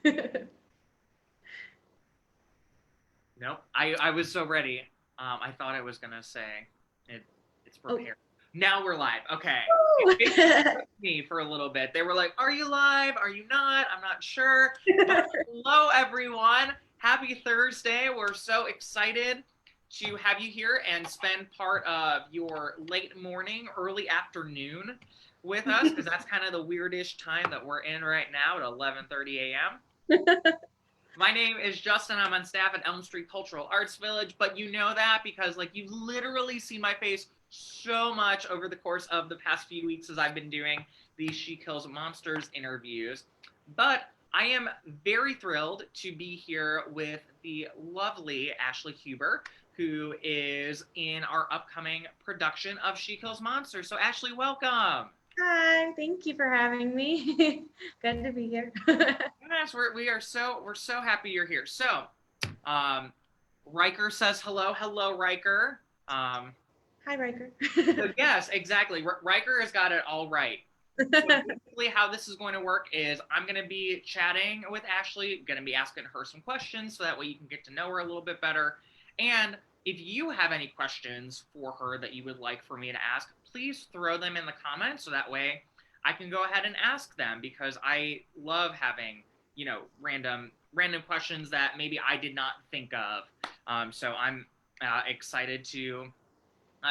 Nope. I was so ready. I thought I was gonna say it's Oh. prepared. Now we're live. Okay. It Woo! took me for a little bit. They were like, "Are you live? Are you not? I'm not sure." But hello, everyone. Happy Thursday. We're so excited to have you here and spend part of your late morning, early afternoon with us, because that's kind of the weirdish time that we're in right now at 11:30 a.m. My name is Justin. I'm on staff at Elm Street Cultural Arts Village, but you know that because like you've literally seen my face so much over the course of the past few weeks as I've been doing these She Kills Monsters interviews. But I am very thrilled to be here with the lovely Ashley Huber, who is in our upcoming production of She Kills Monsters. So Ashley, welcome. Hi, thank you for having me. Good to be here. Yes, we're so happy you're here. So, um, Riker says hello, hello, Riker. Um, Hi, Riker. so yes, exactly. Riker has got it all right. So basically, how this is going to work is I'm going to be chatting with Ashley, going to be asking her some questions, so that way you can get to know her a little bit better. And if you have any questions for her that you would like for me to ask, please throw them in the comments, so that way I can go ahead and ask them because I love having random questions that maybe I did not think of. So I'm excited to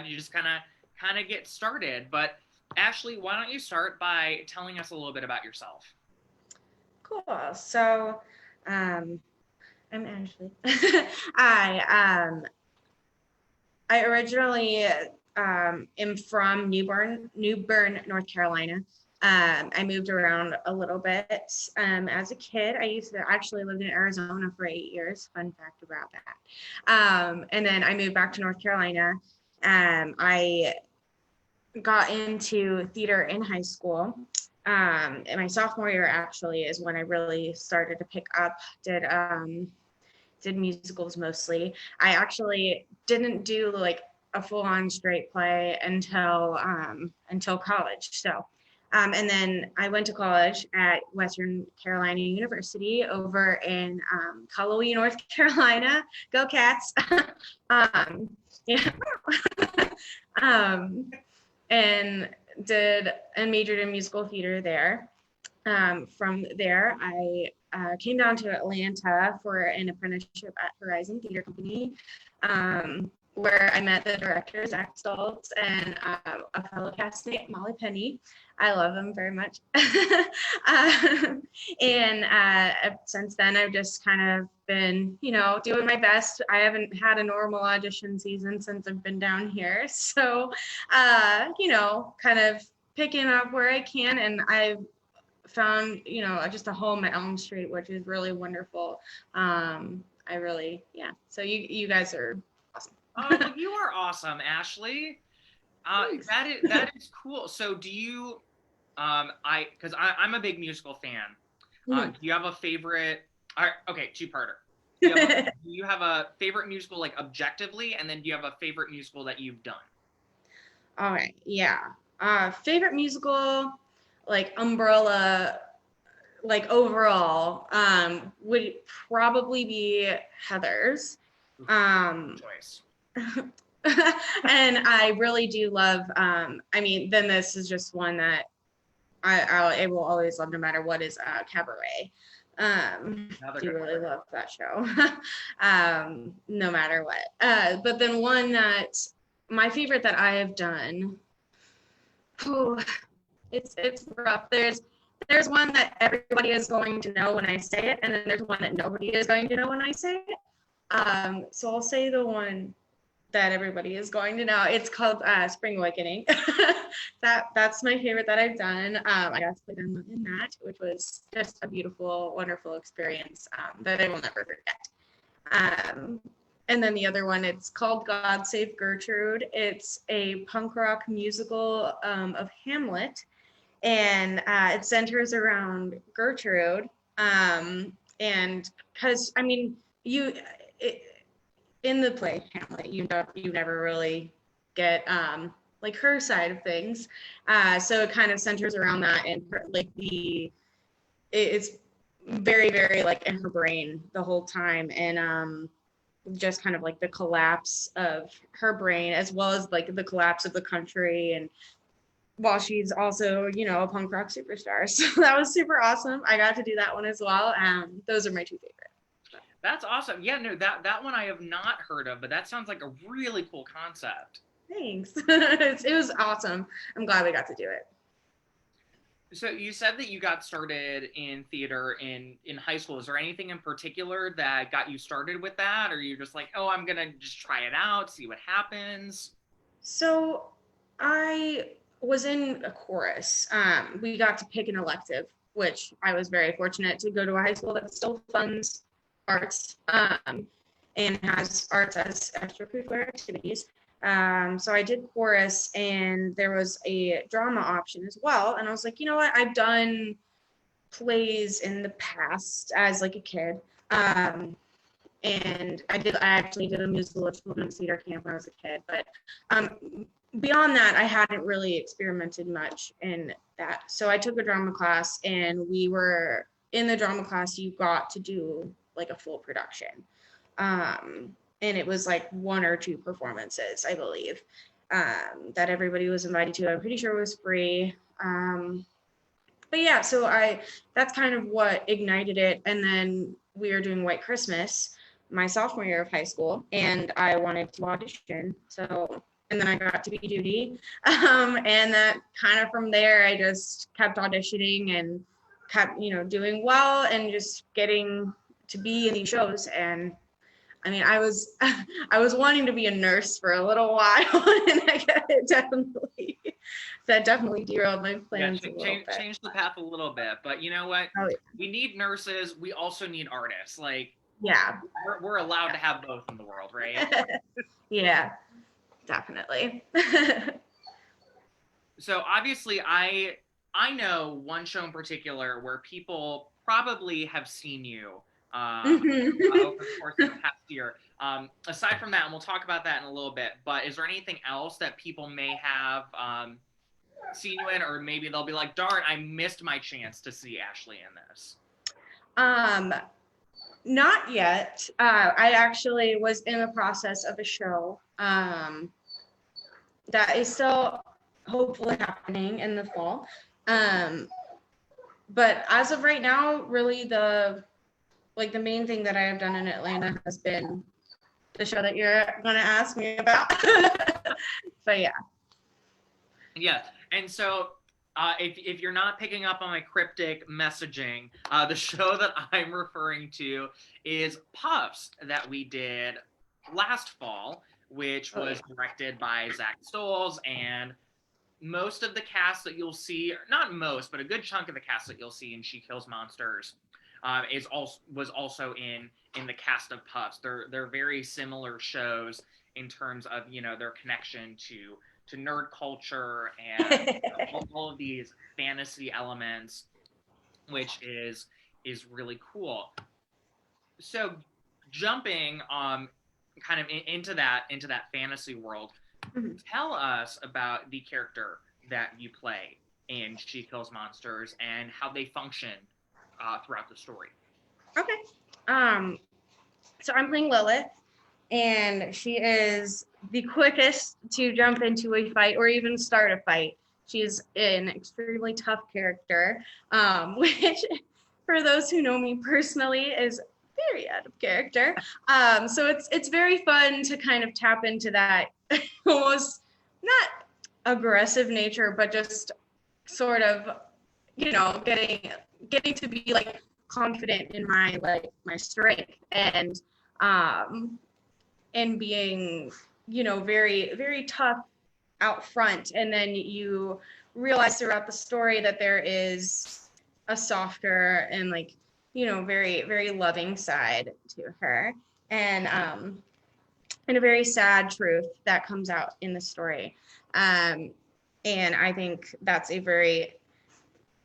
just kind of get started. But Ashley, why don't you start by telling us a little bit about yourself? Cool. So, I'm Ashley. I originally am from Newbern, North Carolina. I moved around a little bit. As a kid, I used to actually live in Arizona for 8 years. Fun fact about that. And then I moved back to North Carolina. I got into theater in high school. And my sophomore year actually is when I really started to pick up, did musicals mostly. I actually didn't do like a full-on straight play until college. And then I went to college at Western Carolina University over in Cullowhee, North Carolina. Go Cats! Yeah. um, and majored in musical theater there. From there, I came down to Atlanta for an apprenticeship at Horizon Theater Company, where I met the director, Zach Stoltz, and a fellow castmate, Molly Penny. I love them very much. And since then, I've just kind of been, doing my best. I haven't had a normal audition season since I've been down here. So, kind of picking up where I can. And I've found, just a home at Elm Street, which is really wonderful. Yeah. So you guys are awesome. Oh, you are awesome, Ashley. That is cool. So do you because I'm a big musical fan. Do you have a favorite? All right, okay, two-parter. Do you have a favorite musical like objectively, and then do you have a favorite musical that you've done? All right. Yeah. Favorite musical, like umbrella, like overall, would probably be Heather's. Choice. And I really do love, then this is just one that I will always love no matter what, is Cabaret. Do really love that show. No matter what. But then one that my favorite that I have done, it's rough. There's one that everybody is going to know when I say it, and then there's one that nobody is going to know when I say it. So I'll say the one that everybody is going to know. It's called Spring Awakening. That's my favorite that I've done. I got to play them in that, which was just a beautiful, wonderful experience that I will never forget. And then the other one, it's called God Save Gertrude. It's a punk rock musical of Hamlet, and it centers around Gertrude. And because in the play Hamlet, you never really get like her side of things. So it kind of centers around that, and it's very, very like in her brain the whole time. And just kind of like the collapse of her brain, as well as like the collapse of the country. And while she's also, you know, a punk rock superstar. So that was super awesome. I got to do that one as well. Those are my two favorite. That's awesome. Yeah, no, that one I have not heard of, but that sounds like a really cool concept. Thanks. It was awesome. I'm glad we got to do it. So you said that you got started in theater in high school. Is there anything in particular that got you started with that? Or you're just like, oh, I'm going to just try it out, see what happens? So I was in a chorus. We got to pick an elective, which I was very fortunate to go to a high school that still funds arts and has arts as extracurricular activities. So I did chorus, and there was a drama option as well. And I was like, you know what? I've done plays in the past as like a kid. And I actually did a musical at Children's Theater Camp when I was a kid. But beyond that, I hadn't really experimented much in that. So I took a drama class, and we were in the drama class, you got to do like a full production. And it was like 1 or 2 performances, I believe, that everybody was invited to. I'm pretty sure it was free. But yeah, so that's kind of what ignited it. And then we were doing White Christmas my sophomore year of high school, and I wanted to audition. So, and then I got to be Judy. And that kind of from there, I just kept auditioning and kept, you know, doing well and just getting to be in these shows. And I mean, I was wanting to be a nurse for a little while, and that definitely derailed my plans. Yeah, change the path a little bit, but you know what? Oh, yeah. We need nurses. We also need artists. Like, yeah, we're allowed to have both in the world, right? Yeah, definitely. So obviously, I know one show in particular where people probably have seen you over the course of the past year. Aside from that, and we'll talk about that in a little bit, but is there anything else that people may have seen you in, or maybe they'll be like, darn, I missed my chance to see Ashley in this? Not yet. I actually was in the process of a show that is still hopefully happening in the fall. But as of right now, really the main thing that I have done in Atlanta has been the show that you're going to ask me about. But yeah. Yeah. And so if you're not picking up on my cryptic messaging, the show that I'm referring to is Puffs that we did last fall, which was directed by Zach Stoles, and most of the cast that you'll see, not most, but a good chunk of the cast that you'll see in She Kills Monsters was also in the cast of Puffs. They're very similar shows in terms of, you know, their connection to nerd culture and all of these fantasy elements, which is really cool. So jumping kind of into that fantasy world, tell us about the character that you play in She Kills Monsters and how they function throughout the story. Okay. So I'm playing Lilith, and she is the quickest to jump into a fight or even start a fight. She's an extremely tough character, which for those who know me personally is very out of character. So it's very fun to kind of tap into that almost not aggressive nature, but just sort of, you know, getting to be like confident in my strength and being, you know, very, very tough out front. And then you realize throughout the story that there is a softer and, like, you know, very, very loving side to her, and a very sad truth that comes out in the story. And I think that's a very,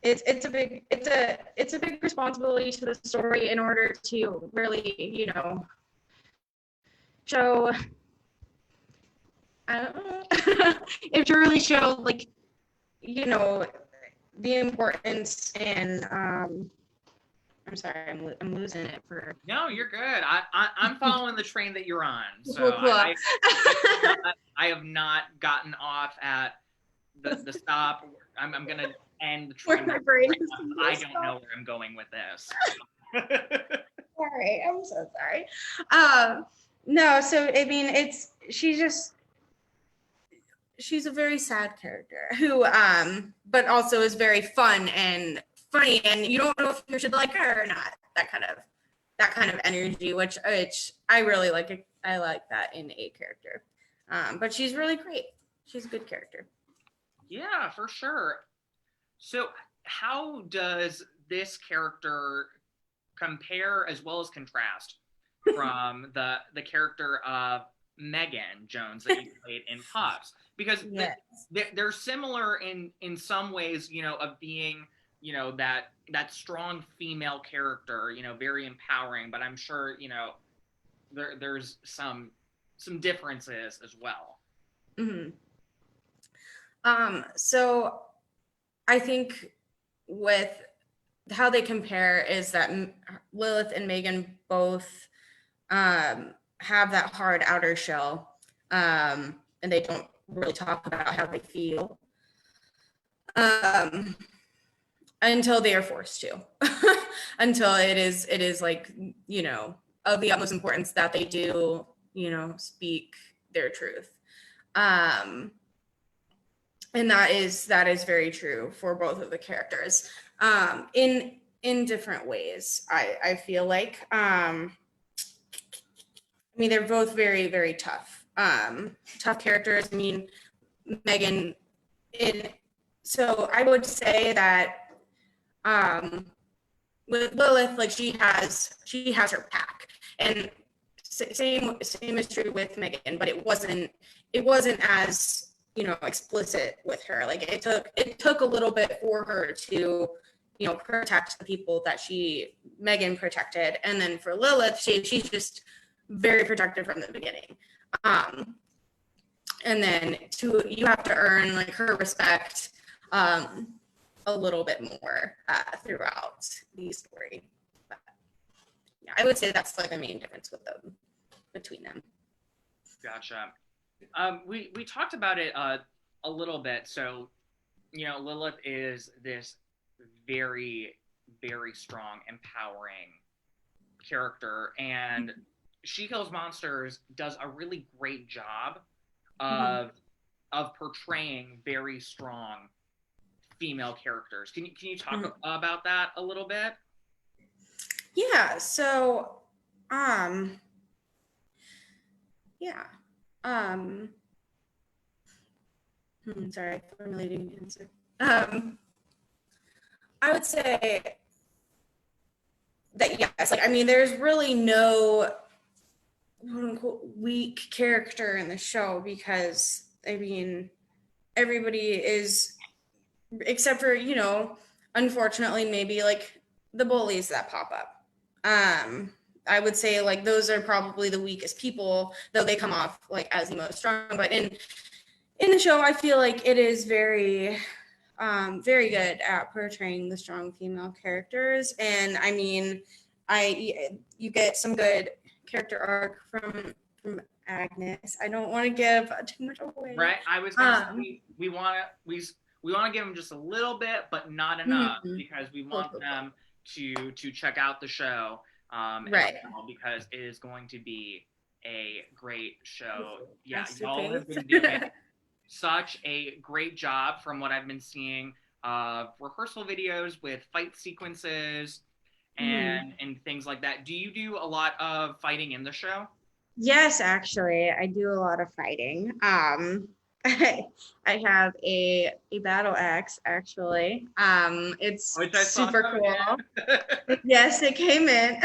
it's a big responsibility to the story in order to really, you know, show, it to really show, like, you know, the importance and I'm sorry, I'm losing it for. No, you're good. I'm following the train that you're on. So Cool. I have not gotten off at the stop. I'm gonna end the train. My brain is I don't know where I'm going with this. Sorry, I'm so sorry. No, so I mean, she's a very sad character who, but also is very fun and funny, and you don't know if you should like her or not. That kind of energy, which I really like. I like that in a character. But she's really great. She's a good character. Yeah, for sure. So how does this character compare as well as contrast from the character of Megan Jones that you played in Pups? Because Yes. they're similar in some ways, you know, of being, you know, that strong female character, you know, very empowering, but I'm sure, you know, there's some differences as well. Mm-hmm. So I think with how they compare is that Lilith and Megan both have that hard outer shell, and they don't really talk about how they feel until they are forced to, until it is like, you know, of the utmost importance that they do, you know, speak their truth. And that is very true for both of the characters, in different ways. I feel like, I mean, they're both very, very tough characters. I mean, Megan, so I would say that, with Lilith, like she has her pack, and same is true with Megan, but it wasn't as, you know, explicit with her. Like it took a little bit for her to, you know, protect the people that Megan protected, and then for Lilith, she's just very protective from the beginning. And then you have to earn like her respect a little bit more throughout the story. But yeah, I would say that's like the main difference between them. Gotcha. We talked about it a little bit. So, you know, Lilith is this very, very strong, empowering character, and She Kills Monsters does a really great job of portraying very strong female characters. Can you talk about that a little bit? Yeah. So, yeah. Sorry, formulating the answer. I would say that yes, like I mean, there's really no quote unquote weak character in the show, because I mean, everybody is, except for, you know, unfortunately maybe like the bullies that pop up. I would say like those are probably the weakest people, though they come off like as the most strong. But in the show, I feel like it is very very good at portraying the strong female characters. And I mean, you get some good character arc from Agnes. I don't want to give too much away. Right. I was gonna say we want to give them just a little bit, but not enough, because we want them to check out the show, right? Well, because it is going to be a great show. Yeah, y'all have been doing such a great job from what I've been seeing of rehearsal videos with fight sequences and things like that. Do you do a lot of fighting in the show? Yes, actually, I do a lot of fighting. I have a battle axe, actually. It's super cool. Yes, it came in.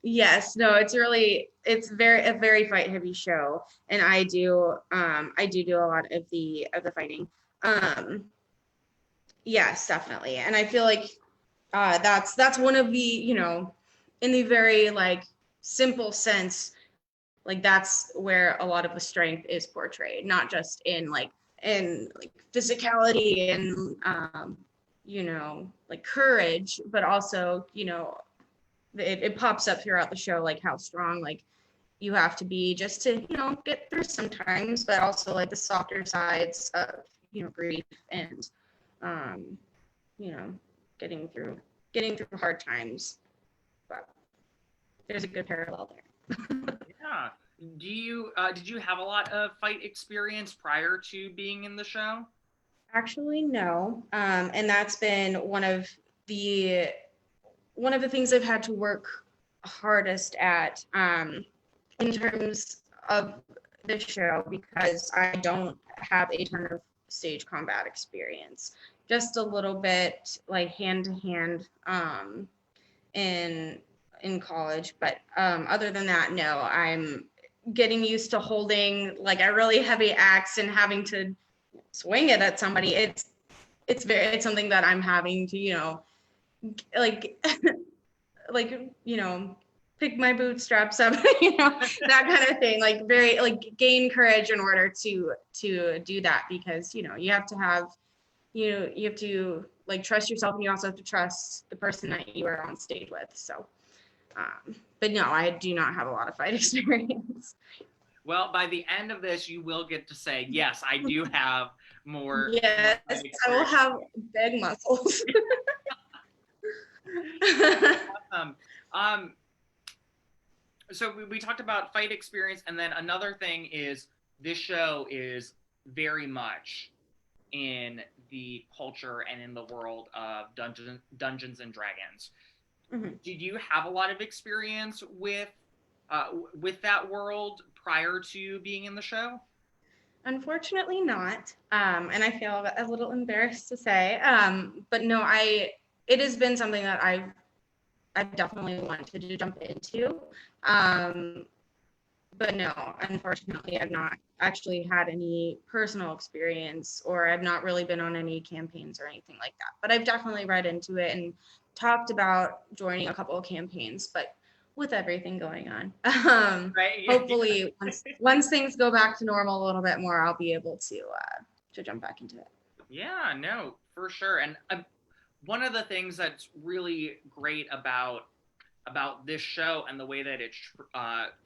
Yes, no, it's a very fight heavy show, and I do a lot of the fighting. Yes, definitely. And I feel like that's one of the, you know, in the very like simple sense, like that's where a lot of the strength is portrayed, not just in physicality and like courage, but also, it pops up throughout the show, like how strong, like you have to be just to, get through sometimes, but also like the softer sides of, grief and, you know, getting through hard times. But there's a good parallel there. Yeah. Did you have a lot of fight experience prior to being in the show? Actually, no. And that's been the one of the things I've had to work hardest at, in terms of the show, because I don't have a ton of stage combat experience. Just a little bit like hand to hand in college, but other than that, no. I'm getting used to holding like a really heavy axe and having to swing it at somebody. It's something that I'm having to, like like, pick my bootstraps up, that kind of thing, like very like gain courage in order to do that, because, you have to have, you have to like trust yourself, and you also have to trust the person that you are on stage with. So, but no, I do not have a lot of fight experience. Well, by the end of this, you will get to say, yes, I do have more. Yes, I will have big muscles. Awesome. So we talked about fight experience, and then another thing is this show is very much in the culture and in the world of Dungeons and Dragons. Mm-hmm. Did you have a lot of experience with that world prior to being in the show? Unfortunately not, and I feel a little embarrassed to say, but no, it has been something that I definitely wanted to jump into, but no, unfortunately, I've not actually had any personal experience, or I've not really been on any campaigns or anything like that. But I've definitely read into it and talked about joining a couple of campaigns, but with everything going on, right, yeah. Hopefully once things go back to normal a little bit more, I'll be able to jump back into it. Yeah, no, for sure. And one of the things that's really great about this show and the way that it's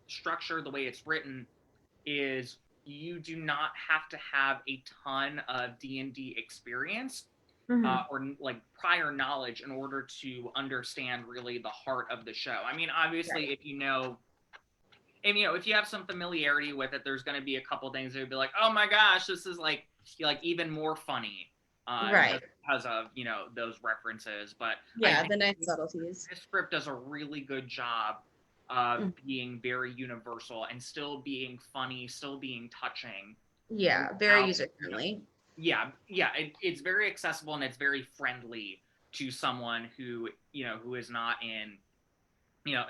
structured, the way it's written, is you do not have to have a ton of D&D experience. Mm-hmm. Or like prior knowledge in order to understand really the heart of the show. I mean, obviously, right. if you have some familiarity with it, there's going to be a couple things that would be like, oh my gosh, this is like even more funny, right? Because of those references. But yeah, the nice subtleties. This script does a really good job of being very universal and still being funny, still being touching. Yeah, very user friendly. Yeah, it's very accessible, and it's very friendly to someone who is not in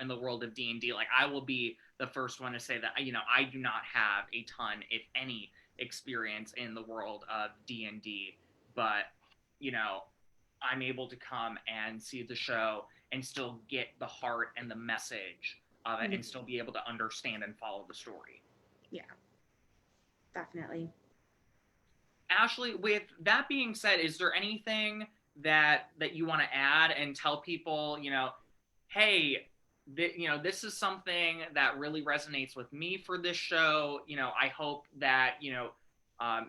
the world of D&D. Like, I will be the first one to say that I do not have a ton, if any, experience in the world of D&D, but I'm able to come and see the show and still get the heart and the message of it, and still be able to understand and follow the story. Yeah, definitely. Ashley, with that being said, is there anything that you want to add and tell people, hey, this is something that really resonates with me for this show. I hope that,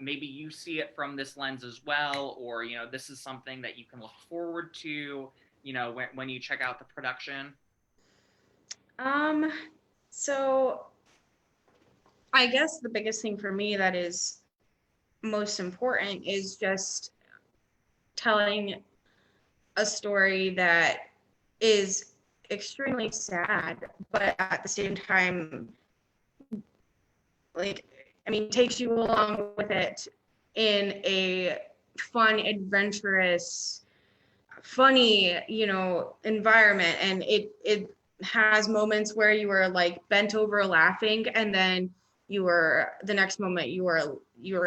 maybe you see it from this lens as well, or, this is something that you can look forward to, when you check out the production. So I guess the biggest thing for me that is most important is just telling a story that is extremely sad, but at the same time, takes you along with it in a fun, adventurous, funny, environment. And it has moments where you are like bent over laughing, and then the next moment you were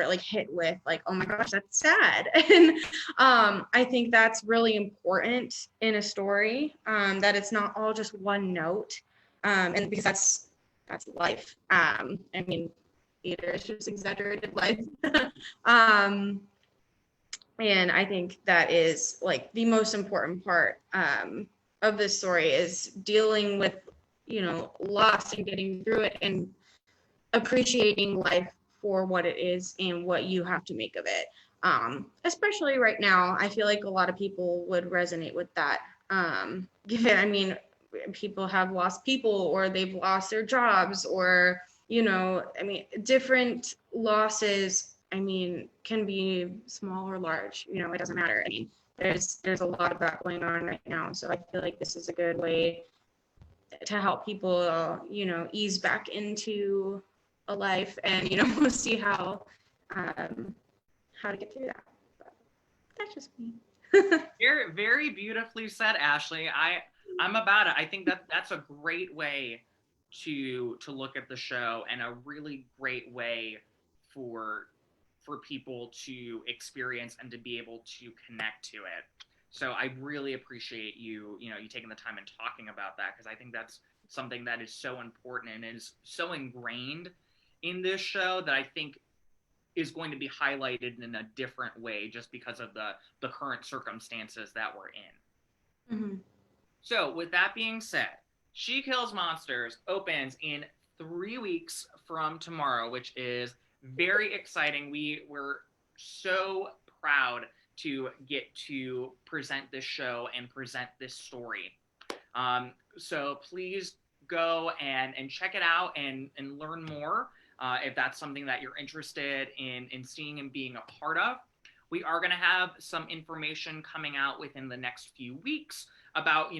like hit with like, oh my gosh, that's sad. And I think that's really important in a story, that it's not all just one note, and because that's life. Either it's just exaggerated life. And I think that is like the most important part of this story is dealing with, loss and getting through it and appreciating life for what it is and what you have to make of it. Especially right now, I feel like a lot of people would resonate with that. Given, I mean, people have lost people or they've lost their jobs or, I mean, different losses, I mean, can be small or large, it doesn't matter. I mean, there's a lot of that going on right now. So I feel like this is a good way to help people, ease back into a life and, see how to get through that. But that's just me. Very, very beautifully said, Ashley. I'm about it. I think that's a great way to look at the show, and a really great way for people to experience and to be able to connect to it. So I really appreciate you taking the time and talking about that, because I think that's something that is so important and is so ingrained in this show that I think is going to be highlighted in a different way just because of the current circumstances that we're in. Mm-hmm. So with that being said, She Kills Monsters opens in 3 weeks from tomorrow, which is very exciting. We're so proud to get to present this show and present this story. So please go and check it out and learn more if that's something that you're interested in seeing and being a part of. We are going to have some information coming out within the next few weeks about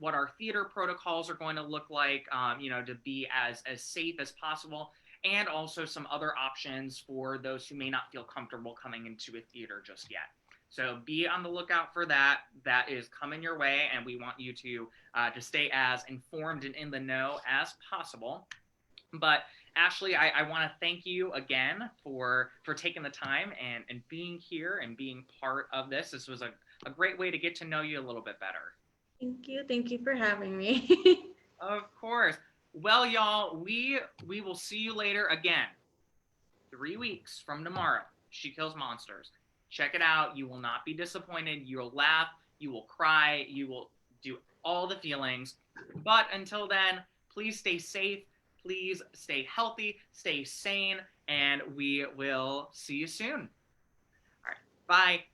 what our theater protocols are going to look like, to be as safe as possible, and also some other options for those who may not feel comfortable coming into a theater just yet. So be on the lookout for that. That is coming your way, and we want you to stay as informed and in the know as possible. But Ashley, I want to thank you again for taking the time and being here and being part of this. This was a great way to get to know you a little bit better. Thank you. Thank you for having me. Of course. Well, y'all, we will see you later again. 3 weeks from tomorrow, She Kills Monsters. Check it out. You will not be disappointed. You'll laugh. You will cry. You will do all the feelings. But until then, please stay safe. Please stay healthy. Stay sane. And we will see you soon. All right. Bye.